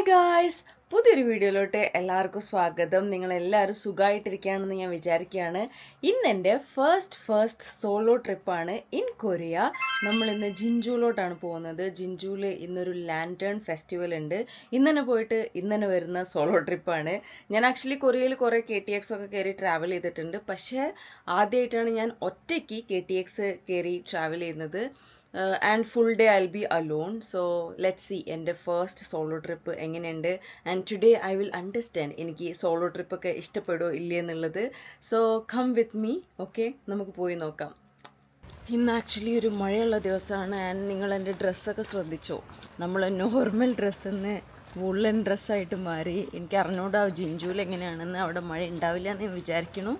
Hi guys, പുതിയൊരു വീഡിയോയിലോട്ട് എല്ലാവർക്കും സ്വാഗതം. നിങ്ങളെല്ലാവരും സുഖമായിട്ടിരിക്കുകയാണെന്ന് ഞാൻ വിചാരിക്കുകയാണ്. ഇന്നെൻ്റെ ഫസ്റ്റ് സോളോ ട്രിപ്പാണ് ഇൻ കൊറിയ. നമ്മളിന്ന് ജിൻജുവിലോട്ടാണ് പോകുന്നത്. ജിൻജുവിൽ ഇന്നൊരു ലാൻറ്റേൺ ഫെസ്റ്റിവൽ ഉണ്ട്. ഇന്നെ പോയിട്ട് ഇന്നെ വരുന്ന സോളോ ട്രിപ്പാണ്. ഞാൻ ആക്ച്വലി കൊറിയയിൽ കുറേ KTX ഒക്കെ കയറി ട്രാവൽ ചെയ്തിട്ടുണ്ട്. പക്ഷേ ആദ്യമായിട്ടാണ് ഞാൻ ഒറ്റയ്ക്ക് KTX കയറി ട്രാവൽ ചെയ്യുന്നത്. And full day I will be alone. So let see എൻ്റെ ഫസ്റ്റ് സോളോ ട്രിപ്പ് എങ്ങനെയുണ്ട്. And today I will understand എനിക്ക് സോളോ ട്രിപ്പൊക്കെ ഇഷ്ടപ്പെടുമോ ഇല്ലേ എന്നുള്ളത്. So come with me. Okay, നമുക്ക് പോയി നോക്കാം. ഇന്ന് ആക്ച്വലി ഒരു മഴയുള്ള ദിവസമാണ്. ആൻഡ് നിങ്ങൾ എൻ്റെ ഡ്രസ്സൊക്കെ ശ്രദ്ധിച്ചോ? നമ്മൾ നോർമൽ ഡ്രസ്സെന്ന് വുള്ളൻ ഡ്രസ്സായിട്ട് മാറി. എനിക്ക് അറിഞ്ഞൂടാ ജിൻജുവിൽ എങ്ങനെയാണെന്ന്. അവിടെ മഴ ഉണ്ടാവില്ല എന്ന് ഞാൻ വിചാരിക്കുന്നു.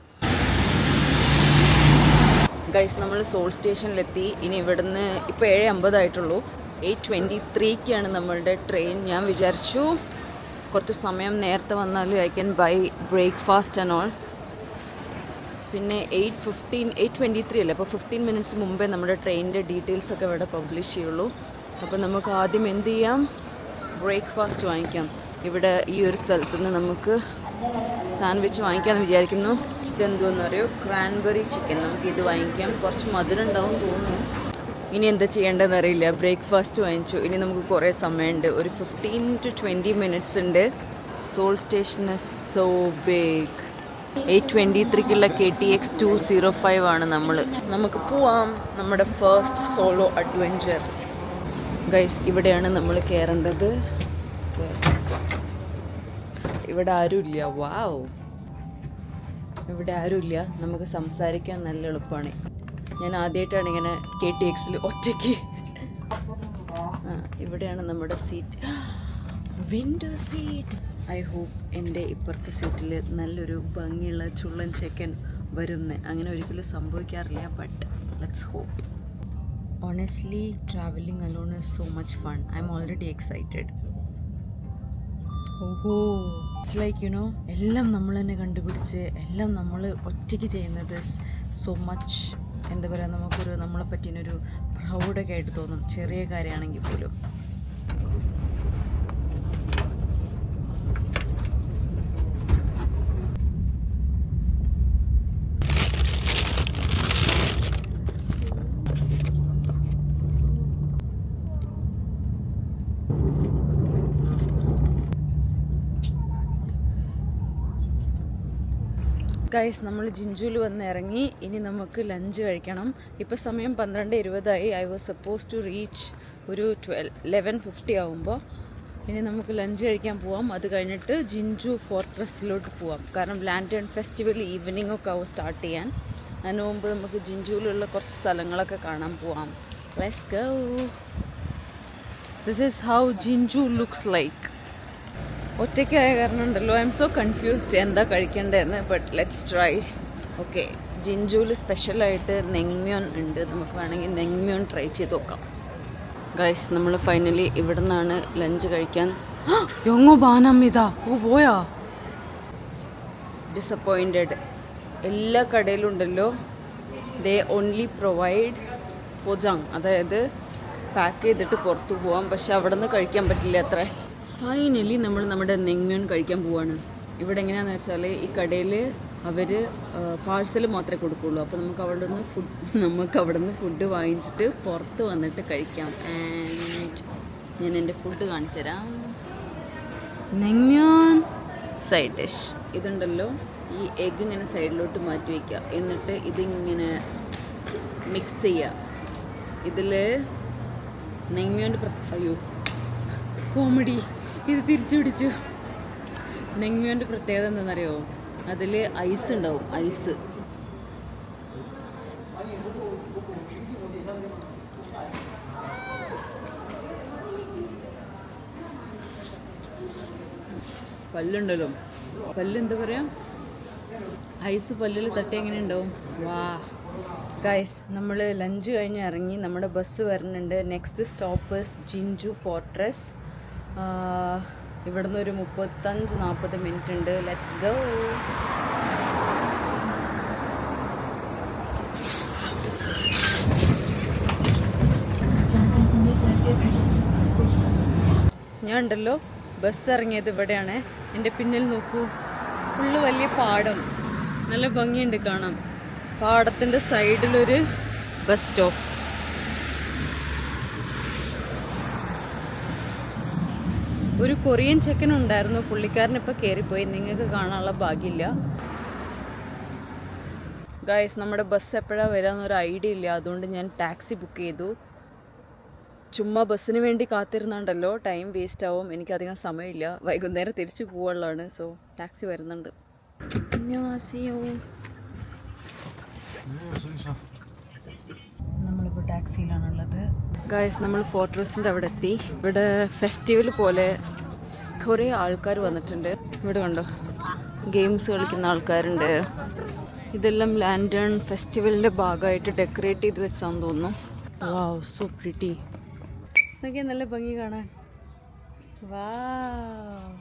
ഗൈസ്, നമ്മൾ സോൾ സ്റ്റേഷനിലെത്തി. ഇനി ഇവിടുന്ന് ഇപ്പോൾ 7:50 ആയിട്ടുള്ളൂ. 8:23 നമ്മളുടെ ട്രെയിൻ. ഞാൻ വിചാരിച്ചു കുറച്ച് സമയം നേരത്തെ വന്നാലും I can buy breakfast and all. പിന്നെ 8:23 അല്ലേ, അപ്പോൾ 15 മിനിറ്റ്സ് മുമ്പേ നമ്മുടെ ട്രെയിനിൻ്റെ ഡീറ്റെയിൽസൊക്കെ ഇവിടെ പബ്ലിഷ് ചെയ്യുള്ളൂ. അപ്പോൾ നമുക്ക് ആദ്യം എന്ത് ചെയ്യാം, ബ്രേക്ക്ഫാസ്റ്റ് വാങ്ങിക്കാം. ഇവിടെ ഈ ഒരു സ്ഥലത്ത് നിന്ന് നമുക്ക് സാൻഡ്വിച്ച് വാങ്ങിക്കാമെന്ന് വിചാരിക്കുന്നു. ഇതെന്തോന്ന് അറിയോ, ക്രാൻബെറി ചിക്കൻ. നമുക്ക് ഇത് വാങ്ങിക്കാം. കുറച്ച് മധുരം ഉണ്ടാവും തോന്നുന്നു. ഇനി എന്താ ചെയ്യേണ്ടതെന്ന് അറിയില്ല. ബ്രേക്ക്ഫാസ്റ്റ് വാങ്ങിച്ചു. ഇനി നമുക്ക് കുറേ സമയമുണ്ട്. ഒരു 15 to 20 മിനിറ്റ്സ് ഉണ്ട്. Seoul station so big. 8:23 KTX 205 ആണ് നമുക്ക് പോവാം. നമ്മുടെ ഫസ്റ്റ് സോളോ അഡ്വഞ്ചർ. ഗൈസ്, ഇവിടെയാണ് നമ്മൾ കയറേണ്ടത്. ഇവിടെ ആരുമില്ല. വാവ്, ഇവിടെ ആരുമില്ല. നമുക്ക് സംസാരിക്കാൻ നല്ല എളുപ്പമാണ്. ഞാൻ ആദ്യമായിട്ടാണ് ഇങ്ങനെ KTXൽ ഒറ്റയ്ക്ക്. ഇവിടെയാണ് നമ്മുടെ seat, window seat. I hope എൻ്റെ ഇപ്പുറത്തെ സീറ്റിൽ നല്ലൊരു ഭംഗിയുള്ള ചുള്ളൻ ചെക്കൻ വരുമെന്ന്. അങ്ങനെ ഒരിക്കലും സംഭവിക്കാറില്ല, but let's hope. Honestly travelling alone is so much fun. I am already excited. ഓഹോ, ഇറ്റ്സ് ലൈക്ക് യുനോ, എല്ലാം നമ്മൾ തന്നെ കണ്ടുപിടിച്ച് എല്ലാം നമ്മൾ ഒറ്റയ്ക്ക് ചെയ്യുന്നത് സോ മച്ച്, എന്താ പറയുക, നമുക്കൊരു നമ്മളെ പറ്റിയൊരു പ്രൗഡൊക്കെ ആയിട്ട് തോന്നും, ചെറിയ കാര്യമാണെങ്കിൽ പോലും. ഗൈസ്, നമ്മൾ ജിൻജുവിൽ വന്ന് ഇറങ്ങി. ഇനി നമുക്ക് ലഞ്ച് കഴിക്കണം. ഇപ്പോൾ സമയം 12:20 I was suppose to reach ഒരു 11:50 ആകുമ്പോൾ. ഇനി നമുക്ക് ലഞ്ച് കഴിക്കാൻ പോവാം. അത് കഴിഞ്ഞിട്ട് ജിൻജു ഫോർട്രസ്സിലോട്ട് പോവാം. കാരണം ലാൻറ്റേൺ ഫെസ്റ്റിവൽ ഈവനിങ് ഒക്കെ ആവും സ്റ്റാർട്ട് ചെയ്യാൻ. അതിന് മുമ്പ് നമുക്ക് ജിൻജുവിലുള്ള കുറച്ച് സ്ഥലങ്ങളൊക്കെ കാണാൻ പോവാം. Let's go. This is how Jinju looks like. ഒറ്റയ്ക്കായ കാരണം ഉണ്ടല്ലോ, ഐ എം സോ കൺഫ്യൂസ്ഡ് എന്താ കഴിക്കേണ്ടതെന്ന്. But let's try. ഓക്കെ, ജിൻജുവിൽ സ്പെഷ്യലായിട്ട് നെങ്മ്യോൻ ഉണ്ട്. നമുക്ക് വേണമെങ്കിൽ നെങ്മ്യോൻ ട്രൈ ചെയ്ത് നോക്കാം. ഗൈസ്, നമ്മൾ ഫൈനലി ഇവിടെ നിന്നാണ് ലഞ്ച് കഴിക്കാൻ. യൊങ്ങോ ബാനമിതാ. ഓ പോയാ, ഡിസപ്പോയിൻറ്റഡ്. എല്ലാ കടയിലും ഉണ്ടല്ലോ, ദേ ഓൺലി പ്രൊവൈഡ് പൊജാങ്, അതായത് പാക്ക് ചെയ്തിട്ട് പുറത്തു പോവാം. പക്ഷെ അവിടെ നിന്ന് കഴിക്കാൻ പറ്റില്ല അത്ര. ഫൈനലി നമ്മൾ നമ്മുടെ നെങ്മ്യോൻ കഴിക്കാൻ പോവാണ്. ഇവിടെ എങ്ങനെയാണെന്ന് വെച്ചാൽ ഈ കടയിൽ അവർ പാഴ്സൽ മാത്രമേ കൊടുക്കുകയുള്ളൂ. അപ്പോൾ നമുക്ക് അവിടെ നിന്ന് ഫുഡ് വാങ്ങിച്ചിട്ട് പുറത്ത് വന്നിട്ട് കഴിക്കാം. ആൻഡ് ഞാൻ എൻ്റെ ഫുഡ് കാണിച്ചു തരാം. നെങ്മ്യോൻ സൈഡ് ഡിഷ്. ഇതുണ്ടല്ലോ, ഈ എഗ്ഗ് ഇങ്ങനെ സൈഡിലോട്ട് മാറ്റി വയ്ക്കുക. എന്നിട്ട് ഇതിങ്ങനെ മിക്സ് ചെയ്യുക. ഇതിൽ നെങ്മ്യോൻ്റെ അയ്യോ കോമഡി, ഇത് തിരിച്ചു പിടിച്ചു. നെങ്മ്യോൻ്റെ പ്രത്യേകത എന്താണെന്നറിയോ, അതിൽ ഐസ് ഉണ്ടാവും. ഐസ് പല്ലുണ്ടല്ലോ, പല്ല് എന്താ പറയുക, ഐസ് പല്ലിൽ തട്ടി എങ്ങനെ ഉണ്ടാവും. വാ ഗൈസ്, നമ്മൾ ലഞ്ച് കഴിഞ്ഞ് ഇറങ്ങി. നമ്മുടെ ബസ് വരുന്നുണ്ട്. Next stop Jinju fortress. ഇവിടുന്ന് ഒരു 35-40 മിനിറ്റ് ഉണ്ട്. Let's go. ഞാൻ ഉണ്ടല്ലോ ബസ് ഇറങ്ങിയത് ഇവിടെയാണ്. എൻ്റെ പിന്നിൽ നോക്കൂ, ഫുള്ള് വലിയ പാടം, നല്ല ഭംഗിയുണ്ട് കാണാം. പാടത്തിൻ്റെ സൈഡിലൊരു ബസ് സ്റ്റോപ്പ്. ഒരു കൊറിയൻ ചെക്കൻ ഉണ്ടായിരുന്നു, പുള്ളിക്കാരൻ ഇപ്പോൾ കയറിപ്പോയി, നിങ്ങൾക്ക് കാണാനുള്ള ഭാഗ്യമില്ല. ഗൈസ്, നമ്മുടെ ബസ് എപ്പോഴാണ് വരാമെന്നൊരു ഐഡിയ ഇല്ല, അതുകൊണ്ട് ഞാൻ ടാക്സി ബുക്ക് ചെയ്തു. ചുമ്മാ ബസ്സിന് വേണ്ടി കാത്തിരുന്നുണ്ടല്ലോ, ടൈം വേസ്റ്റ് ആവും, എനിക്കധികം സമയമില്ല, വൈകുന്നേരം തിരിച്ചു പോകാനുള്ളതാണ്. സോ ടാക്സി വരുന്നുണ്ട്. നമ്മളിപ്പോൾ ടാക്സിയിലാണുള്ളത്. ഗൈസ്, നമ്മൾ ഫോർട്രസിൻ്റെ അവിടെ എത്തി. ഇവിടെ ഫെസ്റ്റിവൽ പോലെ കുറേ ആൾക്കാർ വന്നിട്ടുണ്ട്. ഇവിടെ കണ്ടോ, ഗെയിംസ് കളിക്കുന്ന ആൾക്കാരുണ്ട്. ഇതെല്ലാം ലാൻഡേൺ ഫെസ്റ്റിവലിൻ്റെ ഭാഗമായിട്ട് ഡെക്കറേറ്റ് ചെയ്ത് വെച്ചാന്ന് തോന്നുന്നു. വാവ്, സോ പ്രിറ്റി. നോക്കിയാൽ നല്ല ഭംഗി കാണാൻ. വാവ്,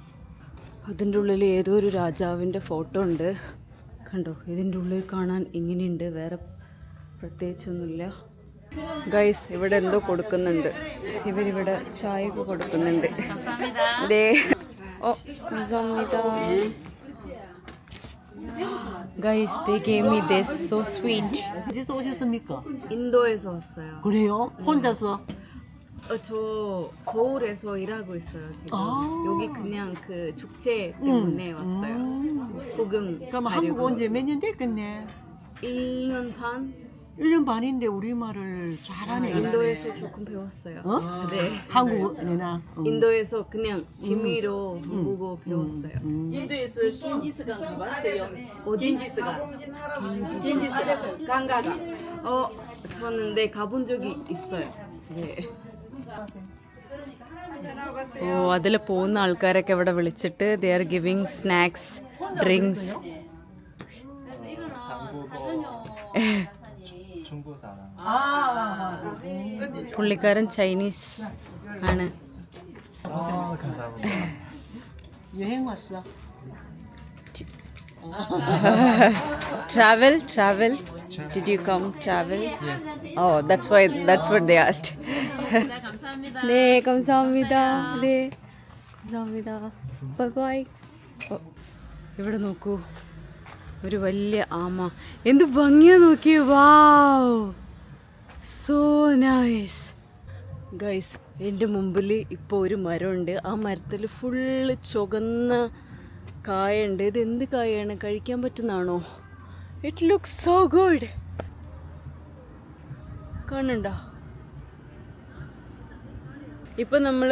അതിൻ്റെ ഉള്ളിൽ ഏതോ ഒരു രാജാവിൻ്റെ ഫോട്ടോ ഉണ്ട്. കണ്ടോ, ഇതിൻ്റെ ഉള്ളിൽ കാണാൻ ഇങ്ങനെയുണ്ട്, വേറെ പ്രത്യേകിച്ചൊന്നുമില്ല. ഗൈസ്, ഇവിടെ എന്തോ കൊടുക്കുന്നുണ്ട്. ഇവരിവിടെ ചായ ഒക്കെ കൊടുക്കുന്നുണ്ട്. Guys, they gave me this, so sweet. 어디서 오셨습니까? 인도에서 왔어요. 그래요? 혼자서? 저 서울에서 일하고 있어요 지금. 여기 그냥 그 축제 때문에 왔어요. 구경. 그럼 한국 온 지 몇 년 됐겠네? 1년 반? 1년 반인데 우리말을 잘하네. 인도에서 조금 배웠어요. 어? 네. 한국이나. 인도에서 그냥 취미로 한국어 배웠어요. 인도에서 겐지스강 가봤어요. 어디? 겐지스강. 강가가. 저는 네 가본 적이 있어요. 네. അതിൽ പോകുന്ന ആൾക്കാരൊക്കെ ഇവിടെ വിളിച്ചിട്ട് they are giving snacks, drinks. പുള്ളിക്കാരൻ ചൈനീസ് ആണ്. 여행 왔어. Travel. Did you come travel? Yes. Oh, that's what they asked. 네, 감사합니다. 네, 감사합니다. Bye bye. ഇവിടെ നോക്കൂ, ഒരു വലിയ ആമ, എന്ത് ഭംഗിയാ നോക്കി. വാവ്, സോ നൈസ്. ഗൈസ്, എൻ്റെ മുമ്പിൽ ഇപ്പോൾ ഒരു മരമുണ്ട്. ആ മരത്തിൽ ഫുള്ള് ചുവന്ന കായുണ്ട്. ഇത് എന്ത് കായാണ്, കഴിക്കാൻ പറ്റുന്നതാണോ? It looks so good. കാണുന്നുണ്ടോ? ഇപ്പം നമ്മൾ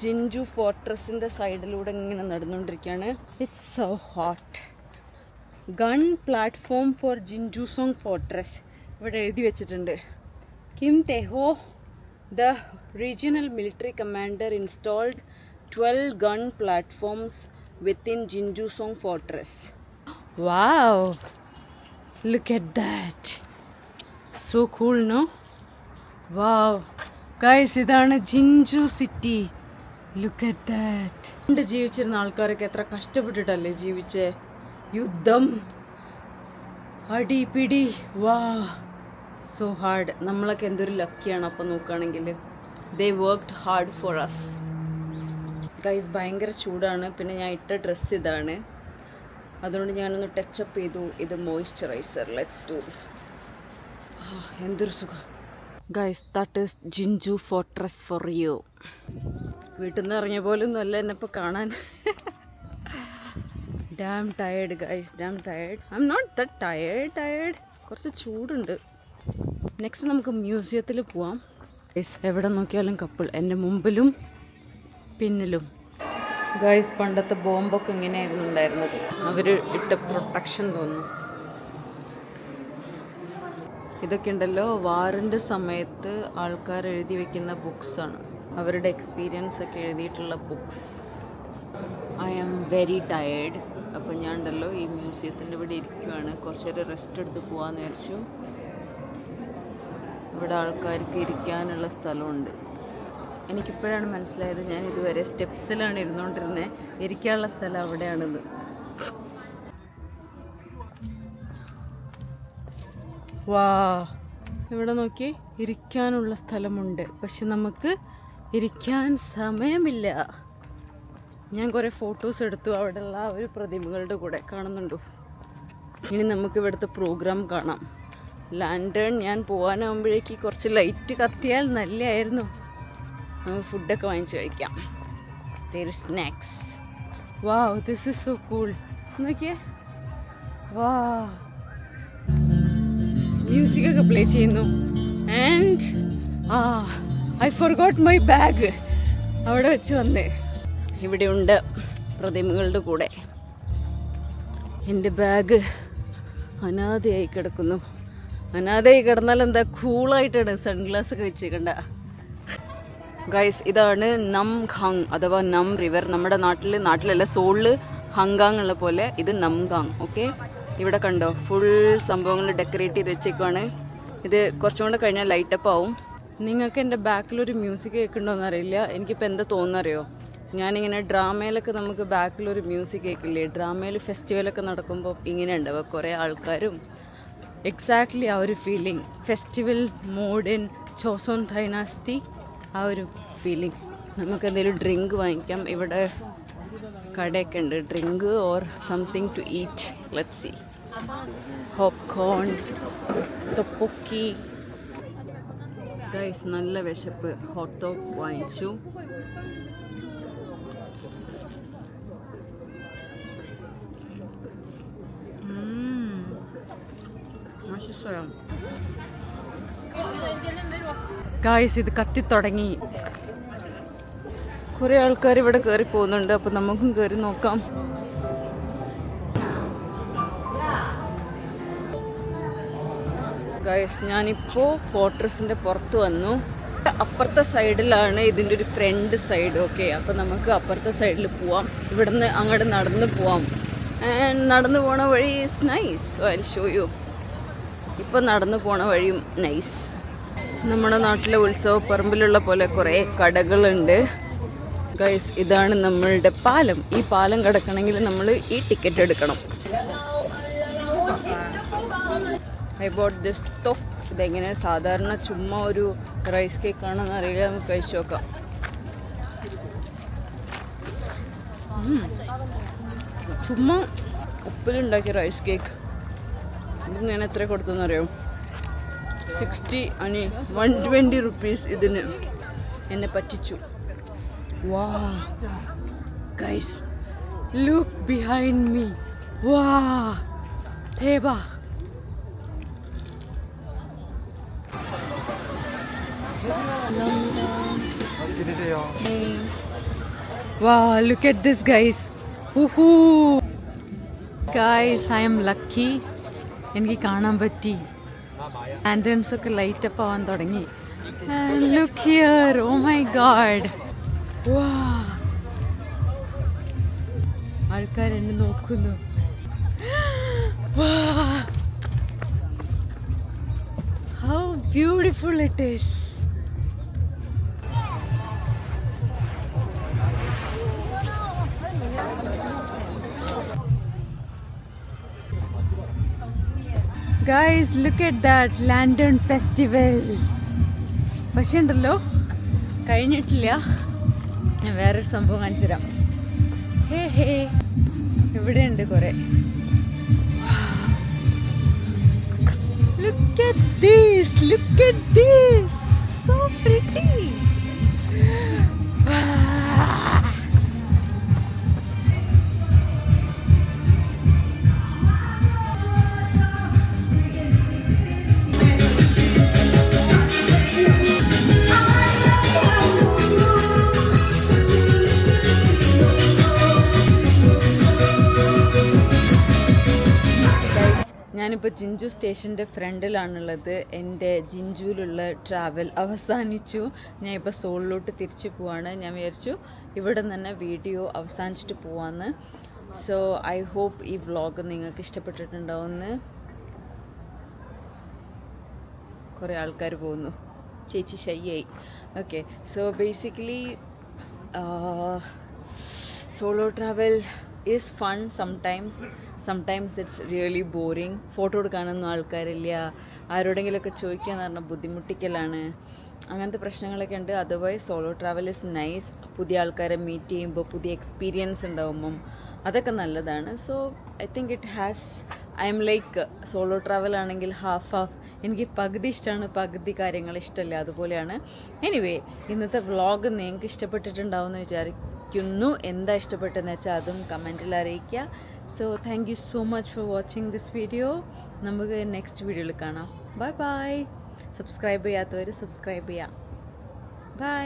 ജിൻജു ഫോർട്രസിൻ്റെ സൈഡിലൂടെ ഇങ്ങനെ നടന്നുകൊണ്ടിരിക്കുകയാണ്. It's so hot. Gun platform for Jinjuseong fortress ഇവിടെ എഴുതി വെച്ചിട്ടുണ്ട്. Kim Taeho, the regional military commander, installed 12 gun platforms within Jinjusong Fortress. Wow, look at that, so cool, no? Wow guys, idana Jinju city. Look at that. പണ്ട് ജീവിച്ചിരുന്ന ആൾക്കാരൊക്കെ എത്ര കഷ്ടപ്പെട്ടിട്ടല്ലേ ജീവിച്ചേ. യുദ്ധം, അടിപിടി, വാ, സോ ഹാർഡ്. നമ്മളൊക്കെ എന്തൊരു ലക്കിയാണ് അപ്പം നോക്കുകയാണെങ്കിൽ. They worked hard for us. Guys, ഭയങ്കര ചൂടാണ്. പിന്നെ ഞാൻ ഇട്ട ഡ്രസ്സ് ഇതാണ്, അതുകൊണ്ട് ഞാനൊന്ന് ടച്ചപ്പ് ചെയ്തു. ഇത് മോയ്സ്ചറൈസർ. Let's do this. എന്തൊരു സുഖം. Guys, that is Jinju fortress for you. വീട്ടിൽ നിന്ന് ഇറങ്ങിയ പോലൊന്നും അല്ല എന്നെ ഇപ്പോൾ കാണാൻ. Damn tired guys, damn tired. I'm not that tired. കുറച്ച് ചൂടുണ്ട്. നെക്സ്റ്റ് നമുക്ക് മ്യൂസിയത്തിൽ പോവാം. ഗൈസ്, എവിടെ നോക്കിയാലും കപ്പിൾ, എൻ്റെ മുമ്പിലും പിന്നിലും. ഗൈസ്, പണ്ടത്തെ ബോംബൊക്കെ ഇങ്ങനെയായിരുന്നു ഉണ്ടായിരുന്നത്. അവർ ഇട്ട പ്രൊട്ടക്ഷൻ തോന്നുന്നു. ഇതൊക്കെ ഉണ്ടല്ലോ, വാറിൻ്റെ സമയത്ത് ആൾക്കാർ എഴുതി വെക്കുന്ന ബുക്സാണ്. അവരുടെ എക്സ്പീരിയൻസ് ഒക്കെ എഴുതിയിട്ടുള്ള books. I am very tired. അപ്പോൾ ഞാൻ ഉണ്ടല്ലോ ഈ മ്യൂസിയത്തിൻ്റെ ഇവിടെ ഇരിക്കുകയാണ്. കുറച്ചൊരു റെസ്റ്റ് എടുത്ത് പോകാമെന്ന് വിചാരിച്ചു. ഇവിടെ ആൾക്കാർക്ക് ഇരിക്കാനുള്ള സ്ഥലമുണ്ട്. എനിക്കിപ്പോഴാണ് മനസ്സിലായത്, ഞാൻ ഇതുവരെ സ്റ്റെപ്സിലാണ് ഇരുന്നുകൊണ്ടിരുന്നത്. ഇരിക്കാനുള്ള സ്ഥലം അവിടെയാണെന്ന്. വാ, ഇവിടെ നോക്കി, ഇരിക്കാനുള്ള സ്ഥലമുണ്ട്, പക്ഷെ നമുക്ക് ഇരിക്കാൻ സമയമില്ല. ഞാൻ കുറേ ഫോട്ടോസ് എടുത്തു അവിടെയുള്ള ആ ഒരു പ്രതിമകളുടെ കൂടെ. കാണുന്നുണ്ടോ? ഇനി നമുക്ക് ഇവിടുത്തെ പ്രോഗ്രാം കാണാം. ലാൻഡേൺ ഞാൻ പോകാനാകുമ്പോഴേക്ക് കുറച്ച് ലൈറ്റ് കത്തിയാൽ നല്ലതായിരുന്നു. നമുക്ക് ഫുഡൊക്കെ വാങ്ങിച്ച് കഴിക്കാം. there is snacks. wow, this is so cool. നോക്കിയേ, വാ, മ്യൂസിക് ഒക്കെ പ്ലേ ചെയ്യുന്നു. And I forgot my bag അവിടെ വെച്ച് വന്ന്. ഇവിടെയുണ്ട് പ്രതിമകളുടെ കൂടെ. എൻ്റെ ബാഗ് അനാഥയായി കിടക്കുന്നു. അനാഥയായി കിടന്നാൽ എന്താ, കൂളായിട്ടാണ് സൺഗ്ലാസ് ഒക്കെ വെച്ചേക്കണ്ട. ഗൈസ്, ഇതാണ് നംഖാങ് അഥവാ നം റിവർ. നമ്മുടെ നാട്ടിലല്ല, സോളിൽ ഹങ്കാങ് ഉള്ള പോലെ ഇത് നംഖാങ്. ഓക്കെ, ഇവിടെ കണ്ടോ, ഫുൾ സംഭവങ്ങൾ ഡെക്കറേറ്റ് ചെയ്ത് വെച്ചേക്കുവാണ്. ഇത് കുറച്ചും കൂടെ കഴിഞ്ഞാൽ ലൈറ്റപ്പ് ആവും. നിങ്ങൾക്ക് എൻ്റെ ബാക്കിലൊരു മ്യൂസിക് കേൾക്കണ്ടോയെന്ന് അറിയില്ല. എനിക്കിപ്പോൾ എന്താ തോന്നുന്നറിയോ, ഞാനിങ്ങനെ ഡ്രാമയിലൊക്കെ നമുക്ക് ബാക്കിലൊരു മ്യൂസിക് കേൾക്കില്ലേ, ഡ്രാമയിൽ ഫെസ്റ്റിവലൊക്കെ നടക്കുമ്പോൾ ഇങ്ങനെ ഉണ്ടാവുക കുറേ ആൾക്കാരും. എക്സാക്ട്ലി ആ ഒരു feeling, festival mode in Joseon dynasty, ആ ഒരു ഫീലിംഗ്. നമുക്ക് എന്തെങ്കിലും ഡ്രിങ്ക് വാങ്ങിക്കാം. ഇവിടെ കടയൊക്കെ ഉണ്ട്, drink or something to eat. Let's see. Popcorn, tteokbokki. Guys, നല്ല വിശപ്പ്. ഹോട്ട് ഡോഗ് വാങ്ങിച്ചു. ഗായ്സ്, ഇത് കത്തിത്തുടങ്ങി. കുറേ ആൾക്കാർ ഇവിടെ കയറി പോകുന്നുണ്ട്. അപ്പം നമുക്കും കയറി നോക്കാം. ഗായ്സ്, ഞാനിപ്പോൾ ഫോർട്രസിൻ്റെ പുറത്ത് വന്നു. അപ്പുറത്തെ സൈഡിലാണ് ഇതിൻ്റെ ഒരു ഫ്രണ്ട് സൈഡ്. ഓക്കെ, അപ്പം നമുക്ക് അപ്പുറത്തെ സൈഡിൽ പോവാം. ഇവിടുന്ന് അങ്ങോട്ട് നടന്ന് പോവാം. ആൻഡ് നടന്നു പോണ വഴി is nice. I will show you. ഇപ്പം നടന്നു പോണ വഴിയും നൈസ്. നമ്മുടെ നാട്ടിലെ ഉത്സവപ്പറമ്പിലുള്ള പോലെ കുറേ കടകളുണ്ട്. ഗൈസ്, ഇതാണ് നമ്മളുടെ പാലം. ഈ പാലം കിടക്കണമെങ്കിൽ നമ്മൾ ഈ ടിക്കറ്റ് എടുക്കണം. I boat this top. ഇതെങ്ങനെ, സാധാരണ ചുമ്മാ ഒരു റൈസ് കേക്ക് ആണെന്ന് അറിയില്ല. നമുക്ക് കഴിച്ചു നോക്കാം. ചുമ്മാ ഉപ്പിലുണ്ടാക്കിയ റൈസ് കേക്ക്. ഇത് ഞാൻ എത്ര കൊടുത്തെന്നറിയോ? 120 rupees ഇതിന്. എന്നെ പറ്റിച്ചു. വാ ഗൈസ്, ലുക്ക് ബിഹൈൻഡ് മീ. വാ, ദേവാ. Wow, look at this, guys. Woohoo! Guys, I am lucky. എനിക്ക് കാണാൻ പറ്റി. ലാൻഡേൺസ് ഒക്കെ ലൈറ്റ് അപ്പ് ആവാൻ തുടങ്ങി. Look here. Oh my god. Wow. ആൾക്കാർ എന്നെ നോക്കുന്നു. Wow. How beautiful it is. Guys, look at that Lantern Festival. പക്ഷേ ഉണ്ടല്ലോ, കഴിഞ്ഞിട്ടില്ല. ഞാൻ വേറൊരു സംഭവം കാണിച്ചു തരാം. ഹേ ഇവിടെ ഉണ്ട് കുറേ. Look at this, look at this, so pretty. ഞാനിപ്പോൾ ജിഞ്ചു സ്റ്റേഷൻ്റെ ഫ്രണ്ടിലാണുള്ളത്. എൻ്റെ ജിഞ്ചുവിലുള്ള ട്രാവൽ അവസാനിച്ചു. ഞാൻ ഇപ്പോൾ സോളിലോട്ട് തിരിച്ചു പോവാണ്. ഞാൻ വിചാരിച്ചു ഇവിടെ തന്നെ വീഡിയോ അവസാനിച്ചിട്ട് പോവാമെന്ന്. സോ ഐ ഹോപ്പ് ഈ വ്ളോഗ് നിങ്ങൾക്ക് ഇഷ്ടപ്പെട്ടിട്ടുണ്ടാവുമെന്ന്. കുറേ ആൾക്കാർ പോകുന്നു. ചേച്ചി ഷൈയായി. Okay, so basically solo travel is fun sometimes it's really boring. Photo എടുക്കാനൊന്നും ആൾക്കാരില്ല. ആരോടെങ്കിലുമൊക്കെ ചോദിക്കാന്ന് പറഞ്ഞാൽ ബുദ്ധിമുട്ടിക്കലാണ്. അങ്ങനത്തെ പ്രശ്നങ്ങളൊക്കെ ഉണ്ട്. Otherwise solo travel is nice. പുതിയ ആൾക്കാരെ മീറ്റ് ചെയ്യുമ്പോൾ പുതിയ എക്സ്പീരിയൻസ് ഉണ്ടാകുമ്പം അതൊക്കെ നല്ലതാണ്. So I think it has, I am like solo travel ആണെങ്കിൽ ഹാഫ് എനിക്ക് പകുതി ഇഷ്ടമാണ്, പകുതി കാര്യങ്ങൾ ഇഷ്ടമല്ല, അതുപോലെയാണ്. എനിവേ, ഇന്നത്തെ വ്ളോഗ് നിങ്ങൾക്ക് ഇഷ്ടപ്പെട്ടിട്ടുണ്ടാവും എന്ന് വിചാരിക്കുന്നു. എന്താ ഇഷ്ടപ്പെട്ടതെന്ന് വെച്ചാൽ അതും കമൻറ്റിൽ അറിയിക്കുക. So thank you so much for watching this video. നമുക്ക് നെക്സ്റ്റ് വീഡിയോയിൽ കാണാം. Bye bye. സബ്സ്ക്രൈബ് ചെയ്യാത്തവർ സബ്സ്ക്രൈബ് ചെയ്യാം. ബൈ.